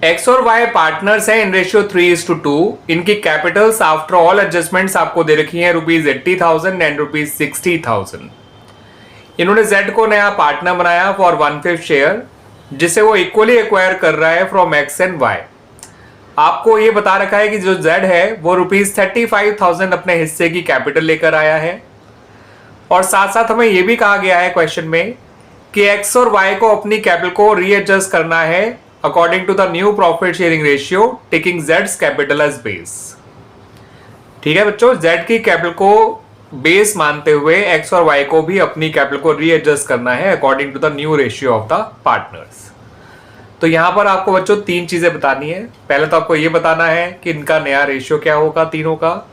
X और Y partners हैं in ratio 3:2। इनकी कैपिटल्स आफ्टर ऑल एडजस्टमेंट्स आपको दे रखी हैं ₹80,000 एंड ₹60,000। इन्होंने जेड को नया पार्टनर बनाया फॉर 1/5 शेयर, जिसे वो इक्वली एक्वायर कर रहा है फ्रॉम एक्स एंड वाई। आपको ये बता रखा है कि जो जेड है वो ₹35,000 अपने हिस्से की कैपिटल लेकर आया है, और साथ साथ हमें यह भी कहा गया है क्वेश्चन में कि एक्स और वाई को अपनी कैपिटल को रीएडजस्ट करना है according to the new profit sharing ratio, taking जेड्स कैपिटल एज बेस। ठीक है बच्चों, जेड की कैपिटल को बेस मानते हुए एक्स और वाई को भी अपनी कैपिटल को रीएडजस्ट करना है according to the new ratio of the partners. तो यहां पर आपको बच्चों तीन चीजें बतानी है। पहले तो आपको यह बताना है कि इनका नया रेशियो क्या होगा तीनों का।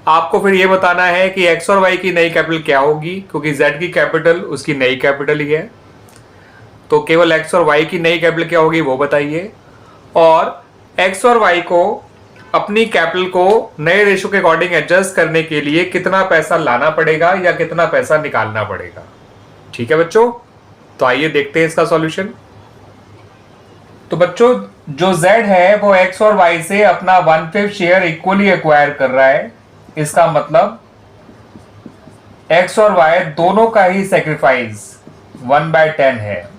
आपको फिर यह बताना है कि एक्स और वाई की नई कैपिटल क्या होगी, क्योंकि जेड की कैपिटल उसकी नई कैपिटल ही है। तो केवल एक्स और वाई की नई कैपिटल क्या होगी वो बताइए, और एक्स और वाई को अपनी कैपिटल को नए रेशियो के अकॉर्डिंग एडजस्ट करने के लिए कितना पैसा लाना पड़ेगा या कितना पैसा निकालना पड़ेगा। ठीक है बच्चों, तो आइए देखते हैं इसका सॉल्यूशन। तो बच्चों जो z है वो x और y से अपना 1/5 शेयर इक्वली एक्वायर कर रहा है। इसका मतलब x और y दोनों का ही सेक्रीफाइस 1/10 है।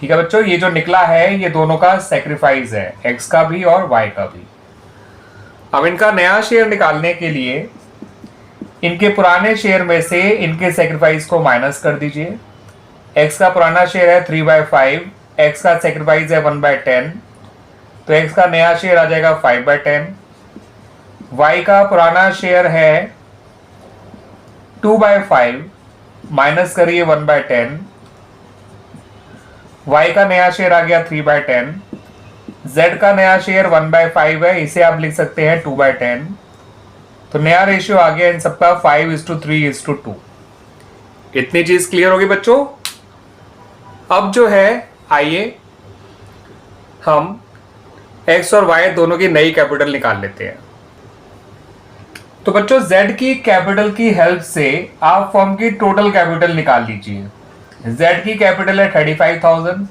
ठीक है बच्चों, ये जो निकला है ये दोनों का सेक्रीफाइस है, x का भी और y का भी। अब इनका नया शेयर निकालने के लिए इनके पुराने शेयर में से इनके सेक्रीफाइस को माइनस कर दीजिए। x का पुराना शेयर है 3/5, x का सेक्रीफाइस है 1/10, तो x का नया शेयर आ जाएगा 5/10। y का पुराना शेयर है 2/5, माइनस करिए 1/10, y का नया शेयर आ गया 3/10। z का नया शेयर 1/5 है, इसे आप लिख सकते हैं 2/10। तो नया रेशियो आ गया इन सबका 5:3:2। इतनी चीज क्लियर होगी बच्चों। अब जो है आइए हम x और y दोनों की नई कैपिटल निकाल लेते हैं। तो बच्चों z की कैपिटल की हेल्प से आप फर्म की टोटल कैपिटल निकाल लीजिए। z की कैपिटल है 35,000,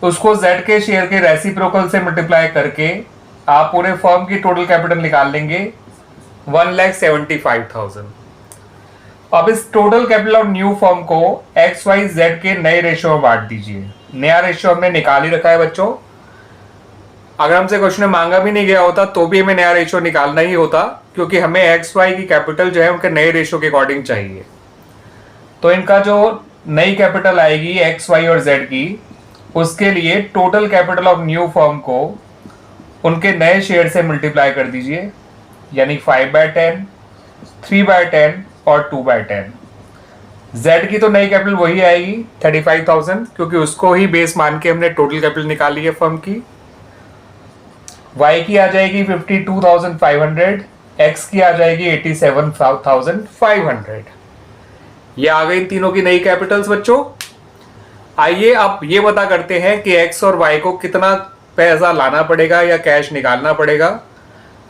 उसको z के शेयर के रेसिप्रोकल से मल्टीप्लाई करके आप पूरे फर्म की टोटल कैपिटल निकाल लेंगे 1,75,000। अब इस total capital of new firm को एक्स वाई जेड के नए रेशियो में बांट दीजिए। नया रेशियो हमने निकाल ही रखा है बच्चों। अगर हमसे क्वेश्चन में मांगा भी नहीं गया होता तो भी हमें नया रेशियो निकालना ही होता, क्योंकि हमें एक्स वाई की कैपिटल जो है उनके नए रेशियो के अकॉर्डिंग चाहिए। तो इनका जो नई कैपिटल आएगी एक्स वाई और जेड की, उसके लिए total capital of new firm को उनके नए शेयर से मल्टीप्लाई कर दीजिए, यानी 5/10, 3/10 और 2/10। Z की तो नई कैपिटल वही आएगी 35,000, क्योंकि उसको ही बेस मान के हमने टोटल कैपिटल निकाली है फर्म की। Y की आ जाएगी 52,500, X की आ जाएगी 87,500। ये आ गई तीनों की नई कैपिटल्स बच्चों। आइए अब ये बता करते हैं कि X और Y को कितना पैसा लाना पड़ेगा या कैश निकालना पड़ेगा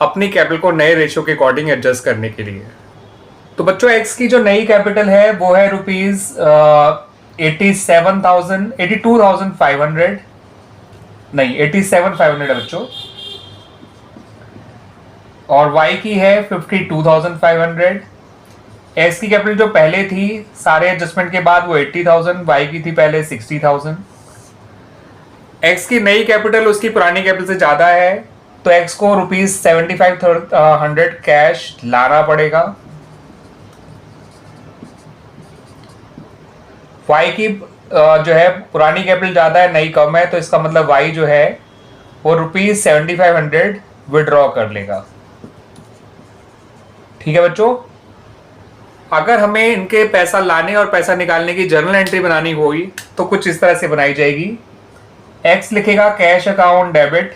अपनी कैपिटल को नए रेशियो के अकॉर्डिंग एडजस्ट करने के लिए। तो बच्चों x की जो नई कैपिटल है वो है ₹82,500 नहीं 87,500 है बच्चों, और y की है 52,500। x की कैपिटल जो पहले थी सारे एडजस्टमेंट के बाद वो 80,000, y की थी पहले 60,000। x की नई कैपिटल उसकी पुरानी कैपिटल से ज्यादा है, तो x को ₹75,100 कैश लाना पड़ेगा। y की जो है पुरानी कैपिटल ज्यादा है नई कम है, तो इसका मतलब y जो है वो ₹7500 विड्रॉ कर लेगा। ठीक है बच्चों, अगर हमें इनके पैसा लाने और पैसा निकालने की जर्नल एंट्री बनानी होगी तो कुछ इस तरह से बनाई जाएगी। x लिखेगा cash account debit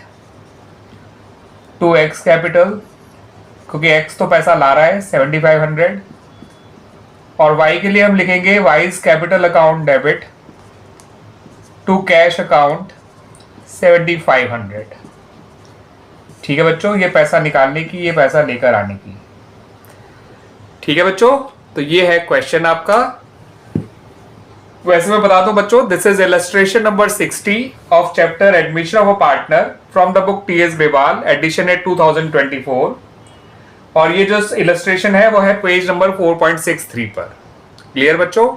to x capital, क्योंकि x तो पैसा ला रहा है 7500, और y के लिए हम लिखेंगे Y's capital account debit to cash account 7500। ठीक है बच्चों, ये पैसा निकालने की, ये पैसा लेकर आने की। ठीक है बच्चों, तो ये है क्वेश्चन आपका। वैसे मैं बता दूं बच्चों, this is illustration number 60 of chapter admission of a partner from the book T S Grewal, edition है 2024। और ये जो इलस्ट्रेशन है वो है पेज नंबर 4.63 पर। क्लियर बच्चों?